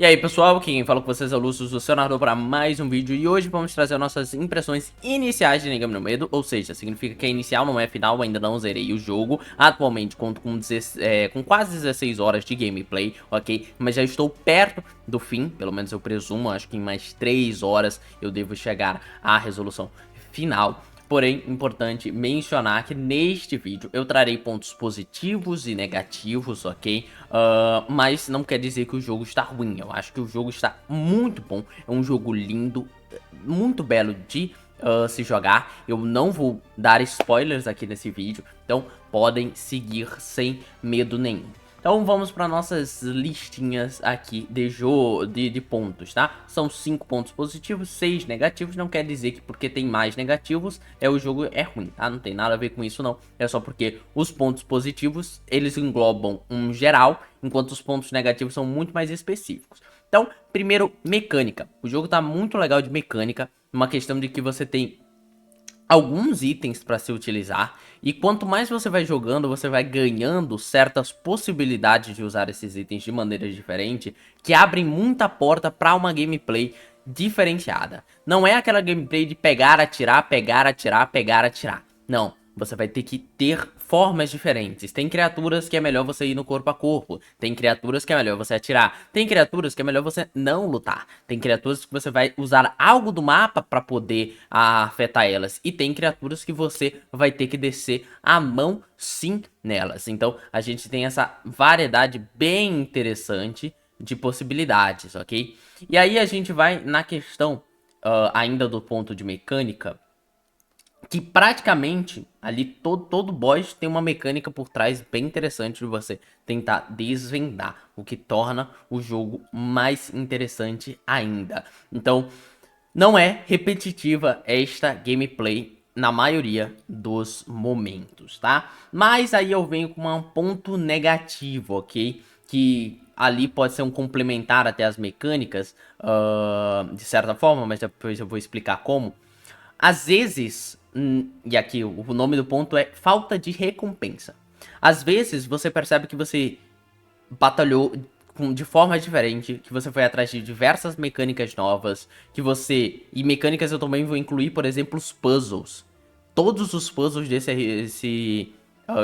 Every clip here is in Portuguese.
E aí pessoal, aqui quem fala com vocês é o Lúcio do seu narrador para mais um vídeo. E hoje vamos trazer nossas impressões iniciais de Nigami no Medo. Ou seja, significa que é inicial, não é final, ainda não zerei o jogo. Atualmente conto com quase 16 horas de gameplay, ok? Mas já estou perto do fim, pelo menos eu presumo. Acho que em mais 3 horas eu devo chegar à resolução final. Porém, importante mencionar que neste vídeo eu trarei pontos positivos e negativos, ok? Mas não quer dizer que o jogo está ruim. Eu acho que o jogo está muito bom. É um jogo lindo, muito belo de se jogar. Eu não vou dar spoilers aqui nesse vídeo, então podem seguir sem medo nenhum. Então vamos para nossas listinhas aqui de pontos, tá? São 5 pontos positivos, 6 negativos. Não quer dizer que porque tem mais negativos o jogo é ruim, tá? Não tem nada a ver com isso não. É só porque os pontos positivos, eles englobam um geral, enquanto os pontos negativos são muito mais específicos. Então, primeiro, mecânica. O jogo tá muito legal de mecânica. Uma questão de que você tem alguns itens para se utilizar, e quanto mais você vai jogando, você vai ganhando certas possibilidades de usar esses itens de maneira diferente, que abrem muita porta para uma gameplay diferenciada. Não é aquela gameplay de pegar, atirar, pegar, atirar, pegar, atirar. Não, você vai ter que ter formas diferentes. Tem criaturas que é melhor você ir no corpo a corpo. Tem criaturas que é melhor você atirar. Tem criaturas que é melhor você não lutar. Tem criaturas que você vai usar algo do mapa para poder afetar elas. E tem criaturas que você vai ter que descer a mão sim nelas. Então a gente tem essa variedade bem interessante de possibilidades, ok? E aí a gente vai na questão ainda do ponto de mecânica, que praticamente ali todo boss tem uma mecânica por trás bem interessante de você tentar desvendar, o que torna o jogo mais interessante ainda. Então, não é repetitiva esta gameplay na maioria dos momentos, tá? Mas aí eu venho com um ponto negativo, ok? Que ali pode ser um complementar até as mecânicas, de certa forma, mas depois eu vou explicar como. Às vezes, e aqui o nome do ponto é falta de recompensa. Às vezes você percebe que você batalhou de forma diferente, que você foi atrás de diversas mecânicas novas, que você... E mecânicas eu também vou incluir, por exemplo, os puzzles. Todos os puzzles desse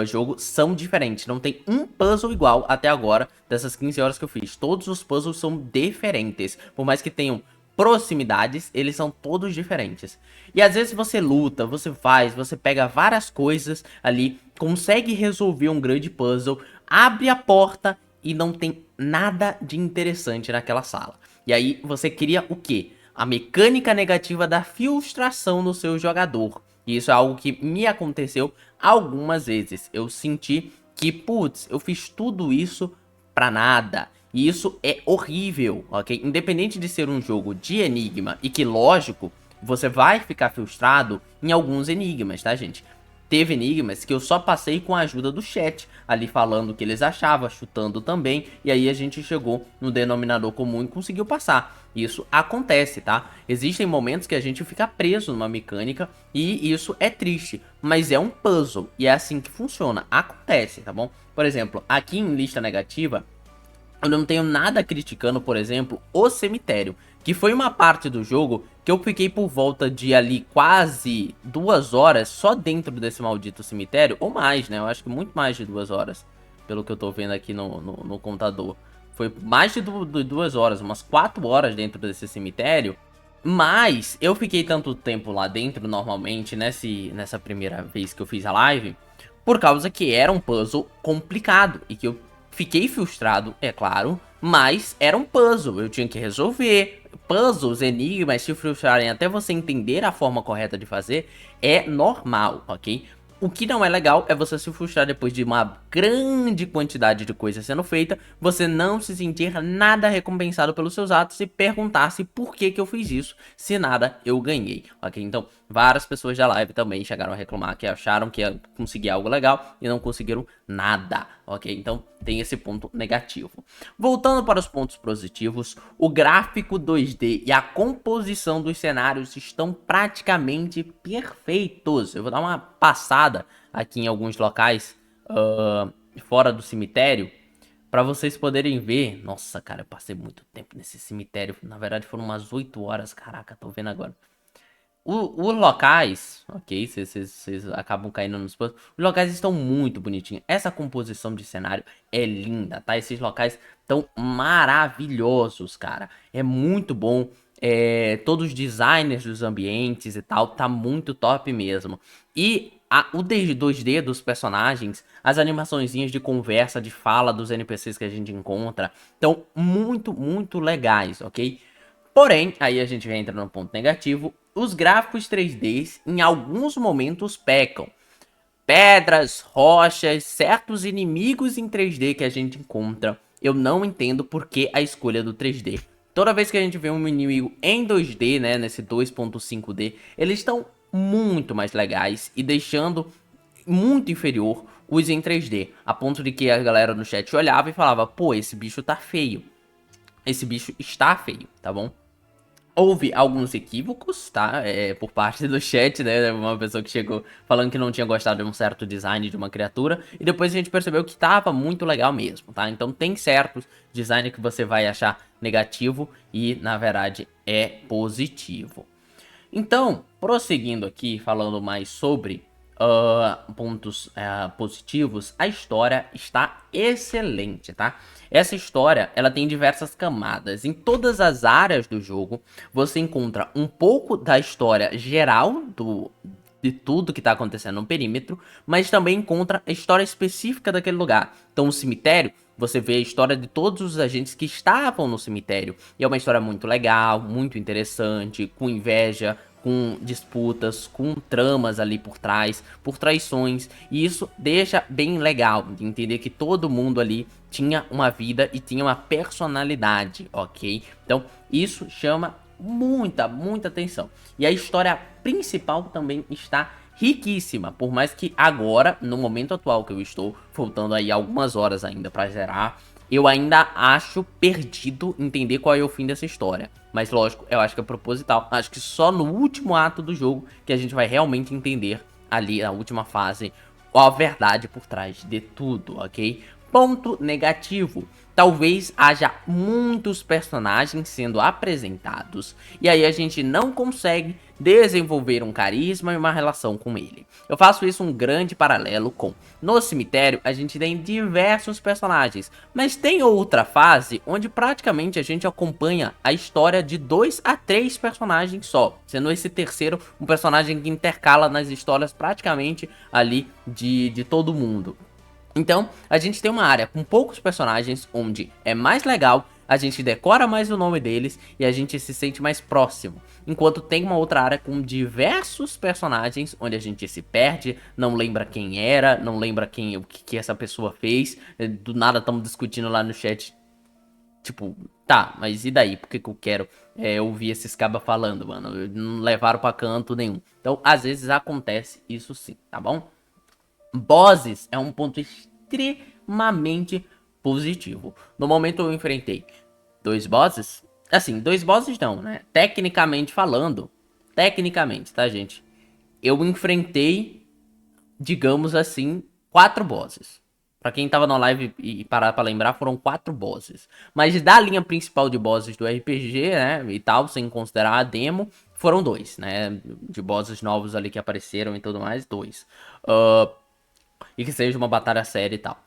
jogo são diferentes. Não tem um puzzle igual até agora, dessas 15 horas que eu fiz. Todos os puzzles são diferentes. Por mais que tenham proximidades, eles são todos diferentes. E às vezes você luta, você pega várias coisas ali, consegue resolver um grande puzzle, abre a porta e não tem nada de interessante naquela sala. E aí você cria o quê? A mecânica negativa da frustração no seu jogador. E isso é algo que me aconteceu algumas vezes. Eu senti que, putz, eu fiz tudo isso pra nada. E isso é horrível, ok? Independente de ser um jogo de enigma e que, lógico, você vai ficar frustrado em alguns enigmas, tá, gente? Teve enigmas que eu só passei com a ajuda do chat, ali falando o que eles achavam, chutando também, e aí a gente chegou no denominador comum e conseguiu passar. Isso acontece, tá? Existem momentos que a gente fica preso numa mecânica e isso é triste, mas é um puzzle e é assim que funciona, acontece, tá bom? Por exemplo, aqui em lista negativa, eu não tenho nada criticando, por exemplo, o cemitério, que foi uma parte do jogo que eu fiquei por volta de ali quase 2 horas só dentro desse maldito cemitério, ou mais, né? Eu acho que muito mais de 2 horas, pelo que eu tô vendo aqui no computador. Foi mais de 2 horas, umas 4 horas dentro desse cemitério. Mas eu fiquei tanto tempo lá dentro, normalmente, nessa primeira vez que eu fiz a live, por causa que era um puzzle complicado e que eu fiquei frustrado, é claro, mas era um puzzle, eu tinha que resolver. Puzzles, enigmas te frustrarem até você entender a forma correta de fazer é normal, ok? O que não é legal é você se frustrar depois de uma grande quantidade de coisas sendo feita, você não se sentir nada recompensado pelos seus atos e perguntar-se por que que eu fiz isso, se nada eu ganhei, ok? Então, várias pessoas da live também chegaram a reclamar que acharam que ia conseguir algo legal e não conseguiram nada, ok? Então, tem esse ponto negativo. Voltando para os pontos positivos, o gráfico 2D e a composição dos cenários estão praticamente perfeitos. Eu vou dar uma passada aqui em alguns locais fora do cemitério pra vocês poderem ver. Nossa, cara, eu passei muito tempo nesse cemitério. Na verdade, foram umas 8 horas. Caraca, tô vendo agora. Os locais, ok, vocês acabam caindo nos pontos. Os locais estão muito bonitinhos. Essa composição de cenário é linda, tá? Esses locais estão maravilhosos, cara. É muito bom. Todos os designers dos ambientes e tal, tá muito top mesmo. E o 2D dos personagens, as animaçõezinhas de conversa, de fala dos NPCs que a gente encontra, estão muito, muito legais, ok? Porém, aí a gente entra no ponto negativo, os gráficos 3Ds em alguns momentos pecam. Pedras, rochas, certos inimigos em 3D que a gente encontra, eu não entendo por que a escolha do 3D. Toda vez que a gente vê um inimigo em 2D, né, nesse 2.5D, eles estão muito mais legais e deixando muito inferior os em 3D, a ponto de que a galera no chat olhava e falava, pô, esse bicho tá feio. Esse bicho está feio, tá bom? Houve alguns equívocos, tá? Por parte do chat, né? Uma pessoa que chegou falando que não tinha gostado de um certo design de uma criatura. E depois a gente percebeu que tava muito legal mesmo, tá? Então tem certos design que você vai achar negativo e, na verdade, é positivo. Então, prosseguindo aqui, falando mais sobre pontos positivos, a história está excelente, tá? Essa história, ela tem diversas camadas. Em todas as áreas do jogo, você encontra um pouco da história geral de tudo que está acontecendo no perímetro, mas também encontra a história específica daquele lugar. Então, o cemitério, você vê a história de todos os agentes que estavam no cemitério. E é uma história muito legal, muito interessante, com inveja, com disputas, com tramas ali por trás, por traições. E isso deixa bem legal de entender que todo mundo ali tinha uma vida e tinha uma personalidade, ok? Então, isso chama muita, muita atenção. E a história principal também está riquíssima, por mais que agora, no momento atual que eu estou, faltando aí algumas horas ainda pra zerar, eu ainda acho perdido entender qual é o fim dessa história. Mas lógico, eu acho que é proposital. Acho que só no último ato do jogo que a gente vai realmente entender ali na última fase a verdade por trás de tudo, ok? Ponto negativo. Talvez haja muitos personagens sendo apresentados e aí a gente não consegue desenvolver um carisma e uma relação com ele. Eu faço isso um grande paralelo com no cemitério a gente tem diversos personagens, mas tem outra fase onde praticamente a gente acompanha a história de 2 a 3 personagens só, sendo esse terceiro um personagem que intercala nas histórias praticamente ali de todo mundo. Então, a gente tem uma área com poucos personagens, onde é mais legal, a gente decora mais o nome deles e a gente se sente mais próximo. Enquanto tem uma outra área com diversos personagens, onde a gente se perde, não lembra quem era, não lembra o que essa pessoa fez. Do nada estamos discutindo lá no chat, tipo, tá, mas e daí? Por que eu quero ouvir esses cabas falando, mano? Não levaram pra canto nenhum. Então, às vezes acontece isso sim, tá bom? Bosses é um ponto extremamente positivo. No momento eu enfrentei 2 bosses. Assim, 2 bosses não, né? Tecnicamente falando. Tecnicamente, tá, gente? Eu enfrentei, digamos assim, 4 bosses. Pra quem tava na live e parar pra lembrar, foram 4 bosses. Mas da linha principal de bosses do RPG, né, e tal, sem considerar a demo, foram 2, né? De bosses novos ali que apareceram e tudo mais, 2. E que seja uma batalha séria e tal.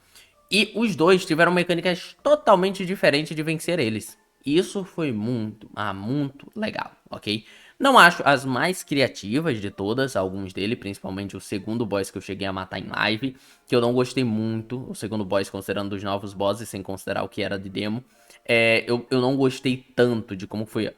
E os dois tiveram mecânicas totalmente diferentes de vencer eles. Isso foi muito, muito legal, ok? Não acho as mais criativas de todas, alguns deles, principalmente o segundo boss que eu cheguei a matar em live, que eu não gostei muito, o segundo boss considerando os novos bosses, sem considerar o que era de demo. Eu não gostei tanto de como foi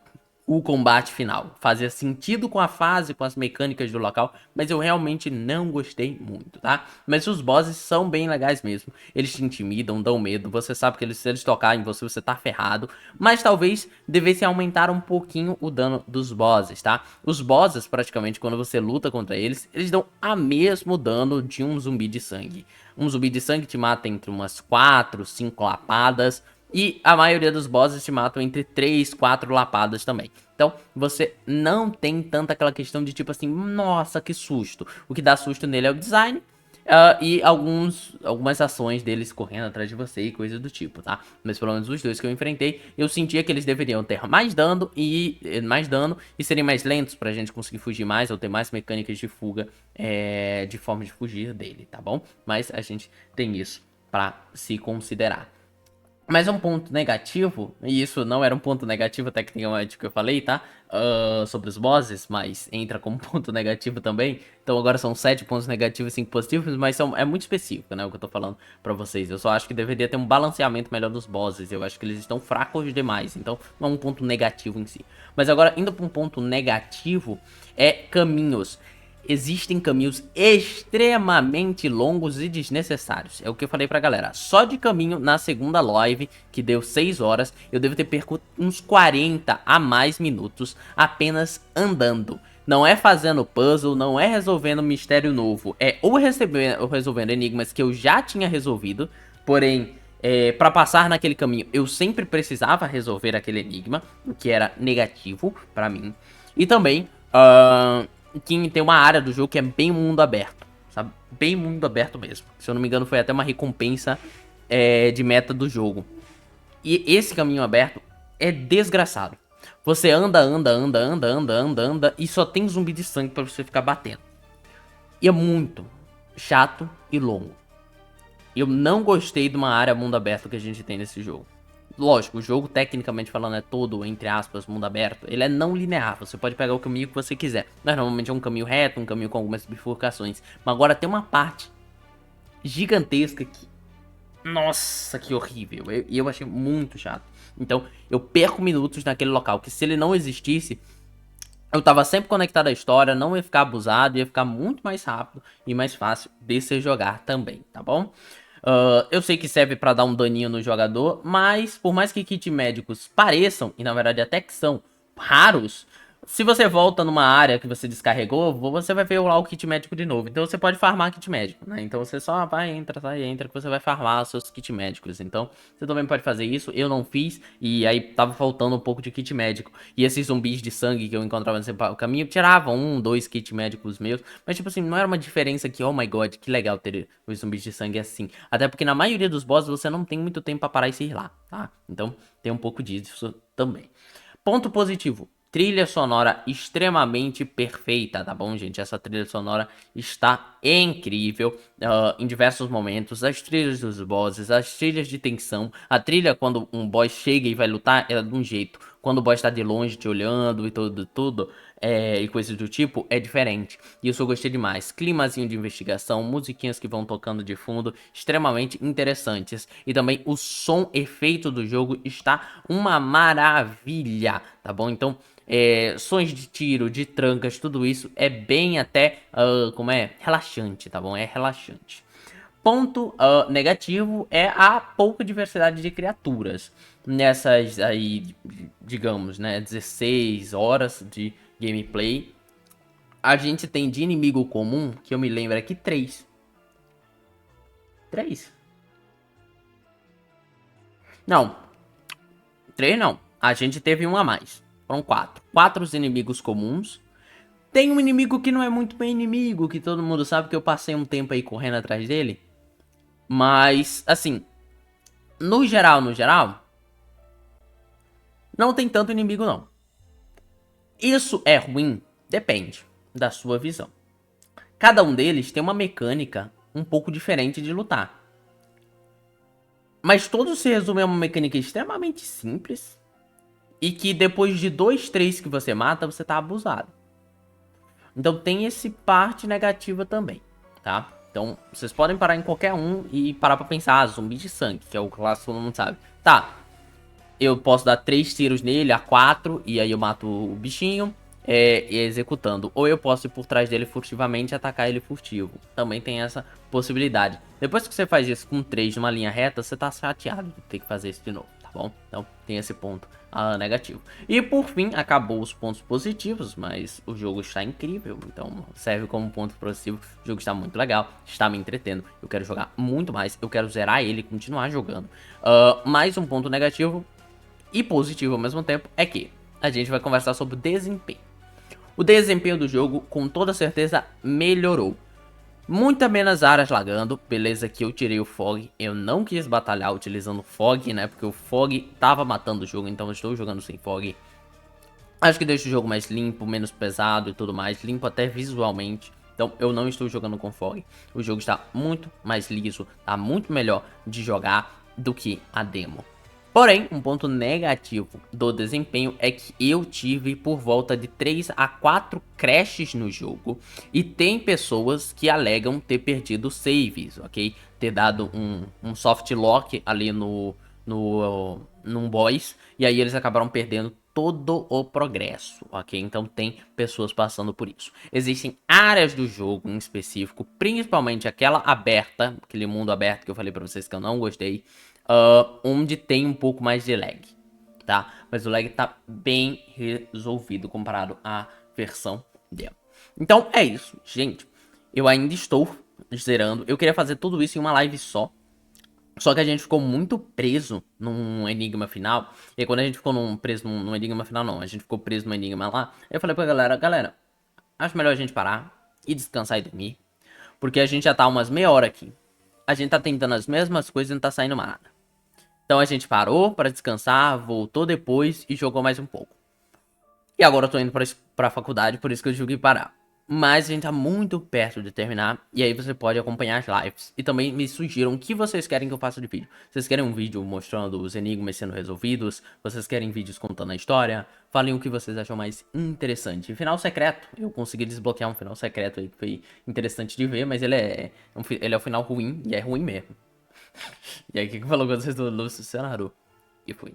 o combate final. Fazia sentido com a fase, com as mecânicas do local, mas eu realmente não gostei muito, tá? Mas os bosses são bem legais mesmo. Eles te intimidam, dão medo, você sabe que se eles tocarem em você, você tá ferrado. Mas talvez devesse aumentar um pouquinho o dano dos bosses, tá? Os bosses, praticamente, quando você luta contra eles, eles dão a mesmo dano de um zumbi de sangue. Um zumbi de sangue te mata entre umas 4, 5 lapadas. E a maioria dos bosses te matam entre 3, 4 lapadas também. Então, você não tem tanta aquela questão de tipo assim, nossa, que susto. O que dá susto nele é o design. E algumas ações deles correndo atrás de você e coisa do tipo, tá? Mas pelo menos os dois que eu enfrentei, eu sentia que eles deveriam ter mais dano e serem mais lentos pra gente conseguir fugir mais ou ter mais mecânicas de fuga, de forma de fugir dele, tá bom? Mas a gente tem isso pra se considerar. Mas um ponto negativo, e isso não era um ponto negativo tecnicamente que eu falei, tá? Sobre os bosses, mas entra como ponto negativo também. Então agora são 7 pontos negativos e 5 positivos, mas é muito específico, né? O que eu tô falando pra vocês. Eu só acho que deveria ter um balanceamento melhor dos bosses. Eu acho que eles estão fracos demais, então não é um ponto negativo em si. Mas agora, indo pra um ponto negativo, é caminhos. Existem caminhos extremamente longos e desnecessários. É o que eu falei pra galera. Só de caminho na segunda live, que deu 6 horas, eu devo ter perco uns 40 a mais minutos apenas andando. Não é fazendo puzzle, não é resolvendo mistério novo. É ou resolvendo enigmas que eu já tinha resolvido, porém, pra passar naquele caminho eu sempre precisava resolver aquele enigma, o que era negativo pra mim. E também, que tem uma área do jogo que é bem mundo aberto, sabe? Bem mundo aberto mesmo. Se eu não me engano, foi até uma recompensa de meta do jogo. E esse caminho aberto é desgraçado. Você anda e só tem zumbi de sangue pra você ficar batendo. E é muito chato e longo. Eu não gostei de uma área mundo aberto que a gente tem nesse jogo. Lógico, o jogo, tecnicamente falando, é todo, entre aspas, mundo aberto. Ele é não linear, você pode pegar o caminho que você quiser. Mas normalmente é um caminho reto, um caminho com algumas bifurcações. Mas agora tem uma parte gigantesca que... Nossa, que horrível. E eu achei muito chato. Então, eu perco minutos naquele local, que se ele não existisse, eu tava sempre conectado à história, não ia ficar abusado, ia ficar muito mais rápido e mais fácil de se jogar também, tá bom? Eu sei que serve pra dar um daninho no jogador, mas por mais que kits médicos pareçam, e na verdade até que são raros, se você volta numa área que você descarregou, você vai ver lá o kit médico de novo. Então você pode farmar kit médico, né? Então você só vai, entra, sai, entra, que você vai farmar os seus kit médicos. Então você também pode fazer isso. Eu não fiz, e aí tava faltando um pouco de kit médico. E esses zumbis de sangue que eu encontrava nesse caminho tiravam 1, 2 kit médicos meus. Mas tipo assim, não era uma diferença que, oh my god, que legal ter os zumbis de sangue assim. Até porque na maioria dos bosses você não tem muito tempo pra parar e se ir lá, tá? Então tem um pouco disso também. Ponto positivo. Trilha sonora extremamente perfeita, tá bom, gente? Essa trilha sonora está incrível em diversos momentos. As trilhas dos bosses, as trilhas de tensão. A trilha quando um boss chega e vai lutar, ela é de um jeito. Quando o boss está de longe te olhando e tudo, e coisas do tipo, é diferente. E isso eu gostei demais. Climazinho de investigação, musiquinhas que vão tocando de fundo, extremamente interessantes. E também o som efeito do jogo está uma maravilha, tá bom? Então, sons de tiro, de trancas, tudo isso é bem até, relaxante, tá bom? É relaxante. Ponto negativo é a pouca diversidade de criaturas. Nessas aí, digamos, né, 16 horas de gameplay, a gente tem de inimigo comum, que eu me lembro aqui, 3. 3? Não, 3 não. A gente teve um a mais. Foram 4. 4 inimigos comuns. Tem um inimigo que não é muito bem inimigo, que todo mundo sabe que eu passei um tempo aí correndo atrás dele. Mas, assim, no geral, não tem tanto inimigo não. Isso é ruim? Depende da sua visão. Cada um deles tem uma mecânica um pouco diferente de lutar. Mas todos se resumem a uma mecânica extremamente simples. E que depois de 2, 3 que você mata, você tá abusado. Então tem esse parte negativa também, tá? Então vocês podem parar em qualquer um e parar pra pensar, zumbi de sangue, que é o clássico, todo mundo sabe. Tá, eu posso dar 3 tiros nele, a 4, e aí eu mato o bichinho, executando. Ou eu posso ir por trás dele furtivamente e atacar ele furtivo. Também tem essa possibilidade. Depois que você faz isso com 3 numa linha reta, você tá chateado de ter que fazer isso de novo, tá bom? Então tem esse ponto negativo. E por fim, acabou os pontos positivos, mas o jogo está incrível, então serve como ponto positivo. O jogo está muito legal, está me entretendo, eu quero jogar muito mais, eu quero zerar ele e continuar jogando. Mais um ponto negativo e positivo ao mesmo tempo é que a gente vai conversar sobre o desempenho. O desempenho do jogo, com toda certeza, melhorou. Muita menos áreas lagando, beleza que eu tirei o Fog, eu não quis batalhar utilizando o Fog, né, porque o Fog tava matando o jogo, então eu estou jogando sem Fog. Acho que deixa o jogo mais limpo, menos pesado e tudo mais, limpo até visualmente. Então eu não estou jogando com Fog. O jogo está muito mais liso, tá muito melhor de jogar do que a demo. Porém, um ponto negativo do desempenho é que eu tive por volta de 3 a 4 crashes no jogo. E tem pessoas que alegam ter perdido saves, ok? Ter dado um soft lock ali num boss. E aí eles acabaram perdendo todo o progresso, ok? Então tem pessoas passando por isso. Existem áreas do jogo em específico, principalmente aquela aberta, aquele mundo aberto que eu falei pra vocês que eu não gostei, onde tem um pouco mais de lag, tá? Mas o lag tá bem resolvido comparado à versão demo. Então é isso, gente. Eu ainda estou zerando. Eu queria fazer tudo isso em uma live só que a gente ficou muito preso num enigma final. E aí, quando a gente ficou preso num enigma final, não. A gente ficou preso num enigma lá. Eu falei pra galera, acho melhor a gente parar e descansar e dormir. Porque a gente já tá umas meia hora aqui. A gente tá tentando as mesmas coisas e não tá saindo mais nada. Então a gente parou pra descansar, voltou depois e jogou mais um pouco. E agora eu tô indo pra faculdade, por isso que eu tive que parar. Mas a gente tá muito perto de terminar. E aí você pode acompanhar as lives. E também me sugiram o que vocês querem que eu faça de vídeo. Vocês querem um vídeo mostrando os enigmas sendo resolvidos? Vocês querem vídeos contando a história? Falem o que vocês acham mais interessante. Final secreto. Eu consegui desbloquear um final secreto aí que foi interessante de ver. Mas ele é um final ruim. E é ruim mesmo. E aí o que falou com vocês do Lúcio Cenaru? E fui.